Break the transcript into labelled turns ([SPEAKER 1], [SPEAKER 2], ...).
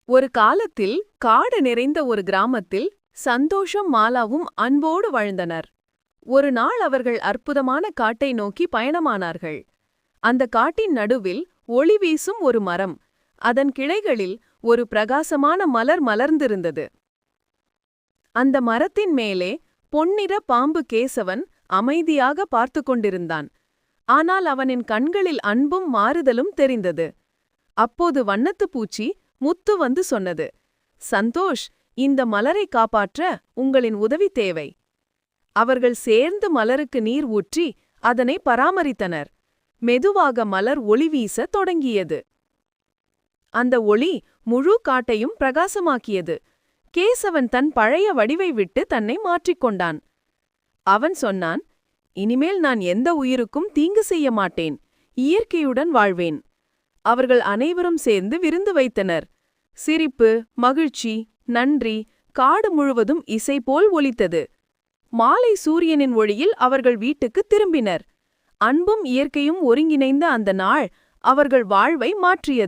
[SPEAKER 1] ஒரு காலத்தில் காடு நிறைந்த ஒரு கிராமத்தில் சந்தோஷம் மாலாவும் அன்போடு வாழ்ந்தனர். ஒரு நாள் அவர்கள் அற்புதமான காட்டை நோக்கி பயணமானார்கள். அந்த காட்டின் நடுவில் ஒளி வீசும் ஒரு மரம், அதன் கிளைகளில் ஒரு பிரகாசமான மலர் மலர்ந்திருந்தது. அந்த மரத்தின் மேலே பொன்னிற பாம்பு கேசவன் அமைதியாக பார்த்து கொண்டிருந்தான். ஆனால் அவனின் கண்களில் அன்பும் மாறுதலும் தெரிந்தது. அப்போது வண்ணத்துப் பூச்சி முத்து வந்து சொன்னது, சந்தோஷ், இந்த மலரை காப்பாற்ற உங்களின் உதவி தேவை. அவர்கள் சேர்ந்து மலருக்கு நீர் ஊற்றி அதனை பராமரித்தனர். மெதுவாக மலர் ஒளி வீசத் தொடங்கியது. அந்த ஒளி முழு காட்டையும் பிரகாசமாக்கியது. கேசவன் தன் பழைய வடிவை விட்டு தன்னை மாற்றிக்கொண்டான். அவன் சொன்னான், இனிமேல் நான் எந்த உயிருக்கும் தீங்கு செய்ய மாட்டேன், இயற்கையுடன் வாழ்வேன். அவர்கள் அனைவரும் சேர்ந்து விருந்து வைத்தனர். சிரிப்பு, மகிழ்ச்சி, நன்றி, காடு முழுவதும் இசை போல் ஒலித்தது. மாலை சூரியனின் ஒளியில் அவர்கள் வீட்டுக்குத் திரும்பினர். அன்பும் இயற்கையும் ஒருங்கிணைந்த அந்த நாள் அவர்கள் வாழ்வை மாற்றியது.